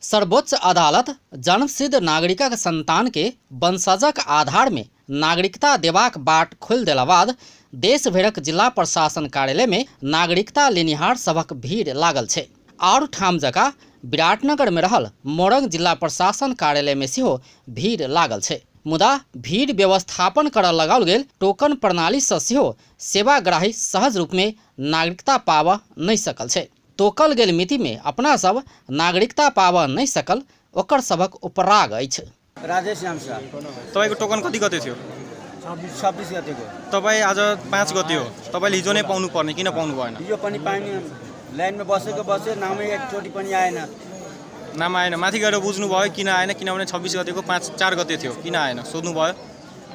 सर्वोच्च अदालत जन्मसिद्ध नागरिकक संतान के वंशजक आधार में नागरिकता देबाक बाट खोलि देला बाद देश भरक जिला प्रशासन कार्यालय में नागरिकता लेनिहार सभक भीड़ लागल छै। आर ठाम जकाँ विराटनगर में रहल मोरंग जिला प्रशासन कार्यालय में सेहो भीड़ लागल छै। मुदा भीड़ व्यवस्थापन करऽ लगाओल गेल टोकन प्रणाली सँ सेहो सेवाग्राही सहज रूप में नागरिकता पाबऽ नहीं सकल छै। तोकल गेल मिति में अपना सब नागरिकता पाबऽ नहीं सकल ओकर सबक उपराग अछि। राजेश श्याम शाह। तपाईको टोकन कति गते थियो? 26 गतेको। तपाईँ आज 5 गते हो, तपाईँले हिजो नै पाउनु पर्ने, किन पाउनु भएन? हिजो पनि पाइने, लाइनमा बसे नामै एकचोटि पनि आएन। नाम आएन, माथि गएर बुझ्नु भयो किन आएन? किनभने 26 गतेको 4 गते थियो, किन आएन सोध्नु भयो?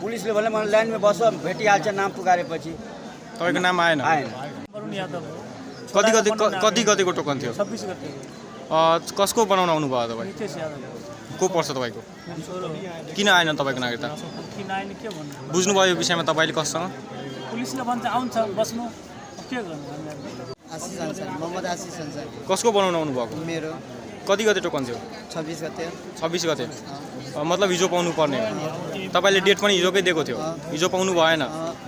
पुलिसले भने मलाई लाइनमा बस भेटिहाल्छ नाम पुकारेपछि। तपाईँको नाम आएन? आएन। कति गतेको टोकन थियो? 26 गते। कसको बनाउन आउनु भयो तपाईँ? को पर्छ तपाईँको? किन आएन तपाईँको नागरिकता? किन आएन के भन्नु? बुझ्नुभयो यो विषयमा तपाईँले कससँग? पुलिसले भन्छ आउँछ बस्नु, के गर्नु? आशिष अन्सारी, मोहम्मद आशिष अन्सारी। कसको बनाउन आउनु भएको? मेरो। कति गते टोकन थियो? 26 गते। 26 गते। मतलब हिजो पाउनु पर्ने हो। तपाईँले डेट पनि हिजोकै दिएको थियो, हिजो पाउनु भएन,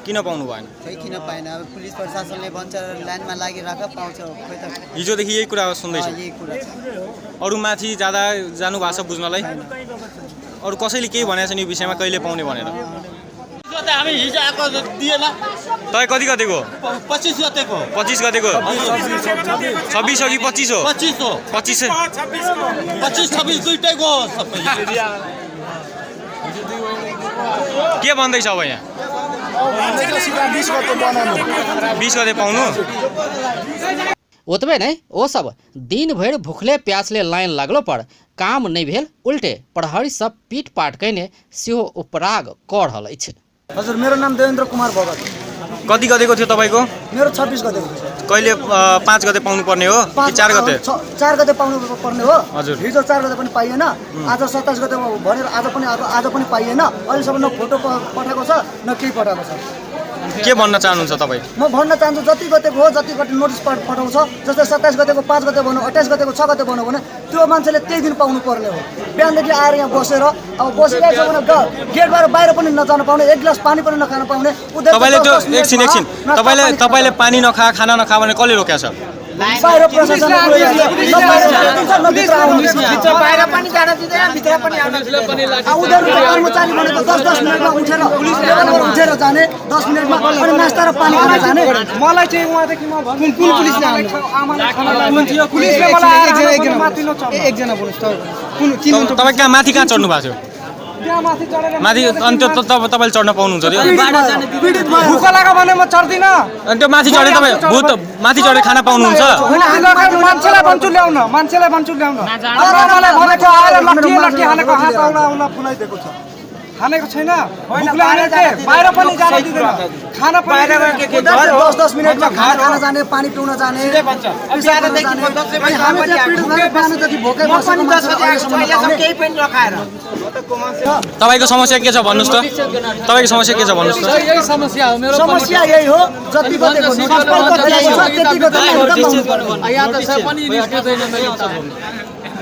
किन पाउनु भएन? खै किन पाएन? अब पुलिस प्रशासनले भन्छ लाइनमा लागिराख पाउँछ, खै त हिजोदेखि यही कुरा सुन्दैछु। यही कुरा छ। अरू माथि जानु भएको छ बुझ्नलाई? अरू कसैले केही भनेको छैन यो विषयमा कहिले पाउने भनेर? हामी हिजो आएको दिएन। तपाईँ कति गतेको? 25 गतेको। 25 गतेको? 26 हो कि 25 हो? 25 हो। 25 26 दुईटैको सबै। के भन्दैछ अब यहाँ? 20 गते पाउनु? ओतबे नहीं ओ सब दिन भर भूखले प्यासले लाइन लागलो पर काम नहीं भेल, उल्टे प्रहरी सब पीट पाट कैने सेहो उपराग कऽ रहल अछि। हजुर, मेरो नाम देवेन्द्र कुमार भगत। कति गतेको थियो तपाईँको? मेरो 26 गतेको थियो। कहिले 5 गते पाउनु पर्ने हो कि 4 गते? 4 गते पाउनु पर्ने हो। हजुर। हिजो 4 गते पनि पाइएन, आज 27 गते भनेर आज पनि पाइएन। अहिलेसम्म न फोटो पठाएको छ न केही पठाएको छ। के भन्न चाहनुहुन्छ तपाईँ? म भन्न चाहन्छु जति गतेको हो जति गते नोटिस पठाउँछ, जस्तै 27 गतेको 5 गते भनौँ, 28 गतेको 6 गते भनौँ भने त्यो मान्छेले त्यही दिन पाउनु पर्ने हो। बिहानदेखि आएर यहाँ बसेर अब बसिरहेको छ भने गेटबाट बाहिर पनि नजान पाउने, एक गिलास पानी पनि नखान पाउने। तपाईँले त्यो एकछिन तपाईँले पानी नखा खाना नखा भने कसले रोक्या छ? बाहिर प्रशासनले बाहिर पनि जान दिँदैन, भित्र पनि आउन दिँदैन। उनीहरू कर्मचारी भनेको 10 मिनटमा उठेर जाने, 10 मिनटमा अनि नास्ता र पानी खान जाने। मलाई चाहिँ उहाँदेखि म कुन पुलिसले आउनु पुलिसले मलाई एकजना बोल्नुहोस् त तपाईँ कहाँ माथि कहाँ चढ्नु भएको थियो? माथि अनि त्यो तपाईँले चढ्न पाउनुहुन्छ? त्यो भुख लाग्यो भने म चढ्दिन। अनि त्यो माथि चढे तपाईँ माथि चढे खाना पाउनुहुन्छ? मान्छेलाई भन्छु ल्याउन, मान्छेलाई भन्छु ल्याउन। मलाई भनेको आएर लट्ठी हानेको हात आउन फुलाइदिएको छ, हानेको छैन। बाहिर पनि जान दिँदैन, खाना बाहिर 10 मिनटमा खाना खान जाने, पानी पिउन जाने। तपाईँको समस्या के छ भन्नुहोस् त? तपाईँको समस्या के छ भन्नुहोस् त? यही समस्या हो मेरो। समस्या यही हो, जति गतेको यहाँ त सब पनि निस्किँदैन मेरो त।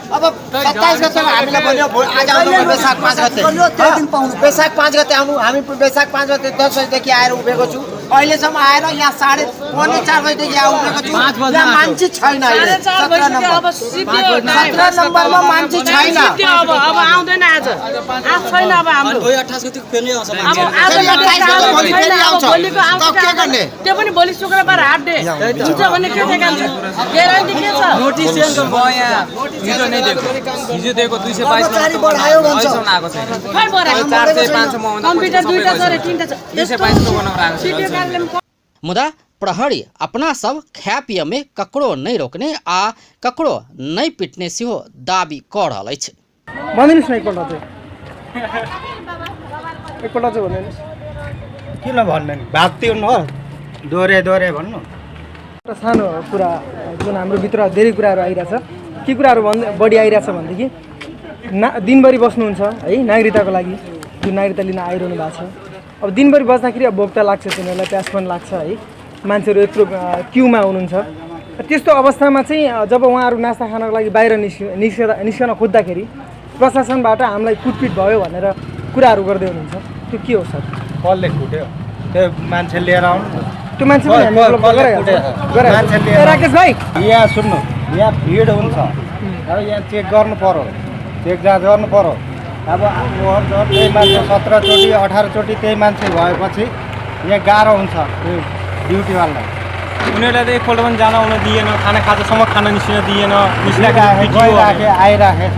अब 27 गते हामीलाई भन्यो आज आउनु वैशाख 5 गते। त्यो दिन पाउनु। वैशाख 5 गते आउनु, हामी वैशाख 5 गते 10 बजेदेखि आएर उभिएको छु। अहिलेसम्म आएर यहाँ 3:45 बजेदेखि यहाँ उभिएको छु। यहाँ मान्छे छैन। अहिले 17 नम्बरमा मान्छे छैन। अब आउँदैन, आज छैन। अब हाम्रो 28 गते फेरि आउँछ। अब आज भोलिको आउँछ, त्यो पनि भोलि शुक्रबार हाट डे हुन्छ भने के देखान्छ? ग्यारेन्टी के छ? नोटिस सेन्ड भयो यहाँ, हिजो नै दिएको, हिजो दिएको 222 बढायो भन्छ। आएको छैन। खै बरायो? 400 500 मा आउँदा कम्प्युटर दुईटा छ रे, तीनटा छ। 222 को बनाउन आएको छ। मुदा प्रहरी अपना सब खाय पिय में ककरो नहीं रोकने आ ककरो नहीं पिटने सेहो दाबी कऽ रहल अछि। भनिदिनुहोस् न एकपल्ट चाहिँ भनिदिनुहोस्। किन भन्नु भाग्थ्यो न दोहोरे भन्नु। एउटा सानो कुरा जुन हाम्रो भित्र धेरै कुराहरू आइरहेछ, के कुराहरू बढी आइरहेछ भनेदेखि दिनभरि बस्नुहुन्छ है नागरिकताको लागि, जुन नागरिकता लिन आइरहनु भएको छ। अब दिनभरि बस्दाखेरि अब भोक त लाग्छ, तिनीहरूलाई प्यास पनि लाग्छ है। मान्छेहरू यत्रो क्युमा हुनुहुन्छ, त्यस्तो अवस्थामा चाहिँ जब उहाँहरू नास्ता खानको लागि बाहिर निस्कन खोज्दाखेरि प्रशासनबाट हामीलाई कुटपिट भयो भनेर कुराहरू गर्दै हुनुहुन्छ, त्यो के हो सर? कसले कुट्यो? त्यो मान्छे लिएर आउनु। त्यो मान्छे पनि हामी उपलब्ध गराइहाल्छौँ। राकेश भाइ यहाँ सुन्नु, यहाँ भिड हुन्छ, अब यहाँ चेक गर्नु पर्यो, चेक जाँच गर्नु पर्यो। अब त्यही मान्छे 17 चोटि 18 चोटि त्यही मान्छे भएपछि यहाँ गाह्रो हुन्छ त्यो ड्युटीवालालाई। उनीहरूलाई त एकपल्ट पनि जान आउन दिएन, खाना खाजासम्म खाना निस्किन दिएन, आइराखेछ।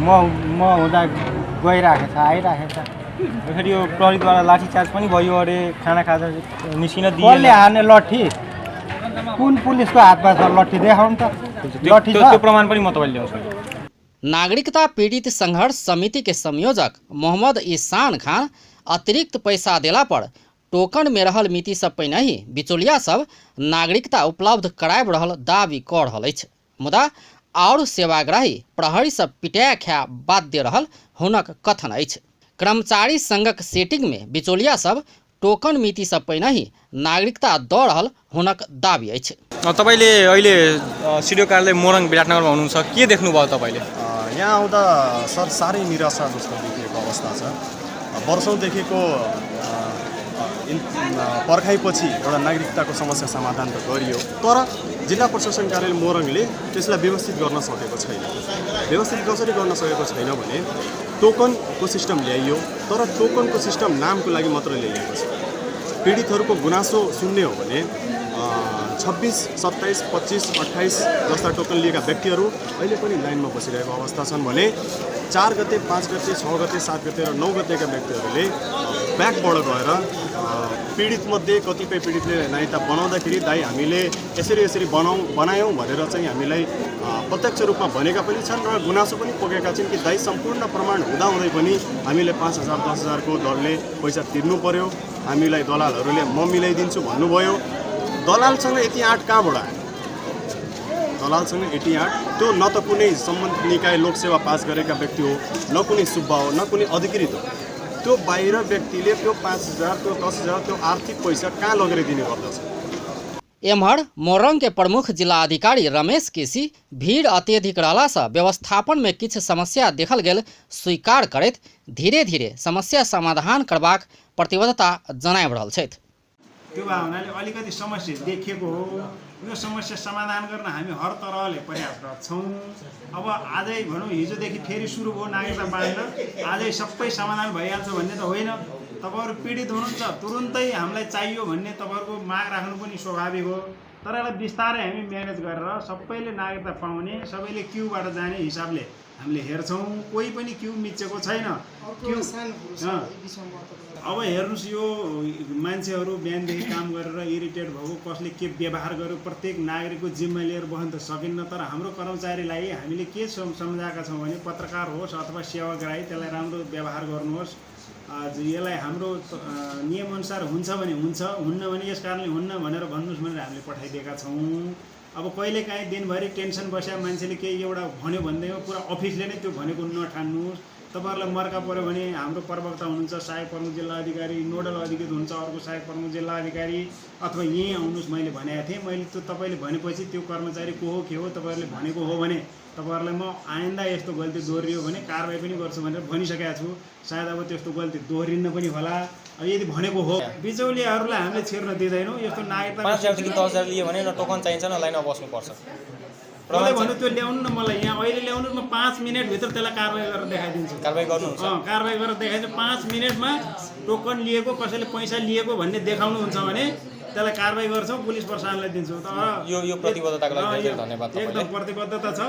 म हुँदा गइराखेछ, आइराखेछ। फेरि यो प्रहरीद्वारा लाठीचार्ज पनि भयो अरे, खाना खाजा निस्किन दिएन। कसले हाने लट्ठी? कुन पुलिसको हातमा छ लट्ठी? देखाउनु त लट्ठी छ। त्यो प्रमाण पनि म तपाईँले ल्याउँछु। नागरिकता पीड़ित संघर्ष समिति के संयोजक मोहम्मद ईसान खान अतिरिक्त पैसा देला पर टोकन में रहल मिति सब पहिनहि बिचौलिया सब नागरिकता उपलब्ध कराब रहल दावी कर रहल अछि, मुदा और सेवाग्राही प्रहरी सब पिटाया खा बाध्य रहल हुनक कथन अछि। कर्मचारी संघक सेटिंग में बिचौलिया सब टोकन मिति सब पहिनहि नागरिकता द रहल हुनक दावी अछि। तपाईँले अहिले सिडिओ कार्यालय मोरङ विराटनगरमा हुनुहुन्छ, के देख्नुभयो तपाईँले? यहाँ आउँदा सर साह्रै निराशा जस्तो देखिएको अवस्था छ। वर्षौँदेखिको पर्खाइपछि एउटा नागरिकताको समस्या समाधान त गरियो, तर जिल्ला प्रशासन कार्यालय मोरङले त्यसलाई व्यवस्थित गर्न सकेको छैन। व्यवस्थित कसरी गर्न सकेको छैन भने टोकनको सिस्टम ल्याइयो, तर टोकनको सिस्टम नामको लागि मात्र ल्याइएको छ। पीडितहरूको गुनासो सुन्ने हो भने 26, 27, 25, 28 जस्ता टोकन लिएका व्यक्तिहरू अहिले पनि लाइनमा बसिरहेको अवस्था छन् भने 4 गते, 5 गते, 6 गते, 7 गते र 9 गतेका व्यक्तिहरूले ब्याकबाट गएर पीडितमध्ये कतिपय पीडितले नागरिकता बनाउँदाखेरि दाइ हामीले यसरी बनायौँ भनेर चाहिँ हामीलाई प्रत्यक्ष रूपमा भनेका पनि छन् र गुनासो पनि पोखेका छन् कि दाइ सम्पूर्ण प्रमाण हुँदाहुँदै पनि हामीले 5,000, 10,000 को दरले पैसा तिर्नु पर्यो, हामीलाई दलालहरूले म मिलाइदिन्छु भन्नुभयो। दलालसँग यति आँट कहाँबाट आयो? दलालसँग यति आँट त्यो न त कुनै सम्बन्धित निकाय लोकसेवा पास गरेका व्यक्ति हो, न कुनै सुब्बा हो, न कुनै अधिकृत हो। त्यो बाहिर व्यक्तिले त्यो 5,000, त्यो 10,000 त्यो आर्थिक पैसा कहाँ लगेर दिने गर्दछ? एम्हर मोरङ के प्रमुख जिला अधिकारी रमेश केसी भीड़ अत्यधिक रहला से व्यवस्थापन में किछ समस्या देखल गेल स्वीकार करैत धीरे धीरे समस्या समाधान करबाक प्रतिबद्धता जनाइब रहल छथि। त्यो भावनाले अलिकति समस्या देखिएको हो। यो समस्या समाधान गर्न हामी हर तरहले प्रयासरत छौँ। अब आजै भनौँ हिजोदेखि फेरि सुरु भयो नागरिकता बाँड्न, आजै सबै समाधान भइहाल्छ भन्ने त होइन। तपाईँहरू पीडित हुनुहुन्छ, तुरुन्तै हामीलाई चाहियो भन्ने तपाईँहरूको माग राख्नु पनि स्वाभाविक हो, तर यसलाई बिस्तारै हामी म्यानेज गरेर सबैले नागरिकता पाउने, सबैले क्युबाट जाने हिसाबले हामीले हेर्छौँ। कोही पनि क्यु मिचेको छैन। अब हेर्नुहोस्, यो मान्छेहरू बिहानदेखि काम गरेर इरिटेट भएको, कसले के व्यवहार गर्यो प्रत्येक नागरिकको जिम्मा लिएर बस्न त सकिन्न। तर हाम्रो कर्मचारीलाई हामीले के सम्झाएका छौँ भने पत्रकार होस् अथवा सेवाग्राही त्यसलाई राम्रो व्यवहार गर्नुहोस्। यसलाई हाम्रो नियमअनुसार हुन्छ भने हुन्छ, हुन्न भने यस कारणले हुन्न भनेर भन्नुहोस् भनेर हामीले पठाइदिएका छौँ। अब कहिलेकाहीँ दिनभरि टेन्सन बस्या मान्छेले केही एउटा भन्यो भन्दैमा पुरा अफिसले नै त्यो भनेको नठान्नुहोस्। तपाईँहरूलाई मर्का पऱ्यो भने हाम्रो प्रवक्ता हुनुहुन्छ, सहायक प्रमुख जिल्ला अधिकारी, नोडल अधिकृत हुनुहुन्छ अर्को सहायक प्रमुख जिल्ला अधिकारी, अथवा यहीँ आउनुहोस् मैले भनेको थिएँ। मैले त्यो तपाईँले भनेपछि त्यो कर्मचारी को हो के हो तपाईँहरूले भनेको हो भने तपाईँहरूलाई म आइन्दा यस्तो गल्ती दोहोरियो भने कारबाही पनि गर्छु भनेर भनिसकेको छु। सायद अब त्यस्तो गल्ती दोहोरिन्न पनि होला। अब यदि भनेको हो बिचौलियाहरूलाई हामीले छिर्न दिँदैनौँ। यस्तो नागरिकता 5,000 कि 10,000 लियो भने न टोकन चाहिन्छ न लाइनमा बस्नुपर्छ। कसले भन्नु त्यो ल्याउनु न, मलाई यहाँ अहिले ल्याउनु, म 5 मिनटभित्र त्यसलाई कारबाही गरेर देखाइदिन्छु। कारबाही गर्नुहुन्छ? कारबाही गरेर देखाइदिन्छु। 5 मिनटमा टोकन लिएको, कसैले पैसा लिएको भन्ने देखाउनुहुन्छ भने त्यसलाई कारबाही गर्छौँ, पुलिस प्रशासनलाई दिन्छौँ। तर यो प्रतिबद्धताको लागि धेरै धन्यवाद। एकदम प्रतिबद्धता छ।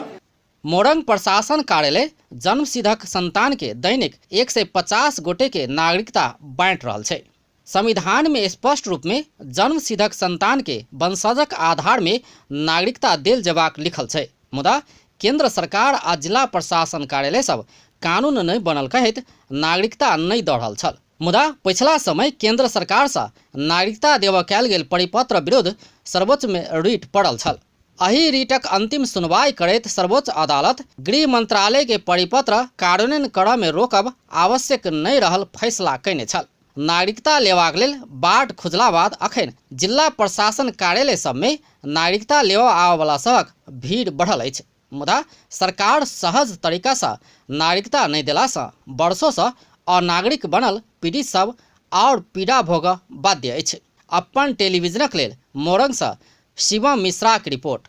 मोरङ प्रशासन कार्यालय जन्मसिद्धक संतान के दैनिक 150 गोटे के नागरिकता बाँट रहल छै। संविधान में स्पष्ट रूप में जन्मसिद्धक संतान के वंशजक आधार में नागरिकता देल जबाक लिखल छै, मुदा केंद्र सरकार आ जिला प्रशासन कार्यालय सब कानून नहीं बनल कहैत नागरिकता नहीं द रहल छल। मुदा पिछला समय केंद्र सरकार से नागरिकता देव कयल गेल परिपत्र विरुद्ध सर्वोच्च में रिट पड़ल छल। अही रिटक अंतिम सुनवाई करैत सर्वोच्च अदालत गृह मंत्रालय के परिपत्र कार्यान्वयन करय में रोकब आवश्यक नहीं रहल फैसला कयने छल। नागरिकता लेबाक लेल बाट खुजला बाद अखन जिला प्रशासन कार्यालय सबमे नागरिकता लेबा आबयवला सभक भीड़ बढ़ल अछि। मुदा सरकार सहज तरीकासँ नागरिकता नहि देलासँ वर्षोसँ अनागरिक बनल पीड़ित सब और पीड़ा भोगऽ बाध्य अछि। अपन टेलीविजनक लेल मोरंगसँ शिवम मिश्राक रिपोर्ट।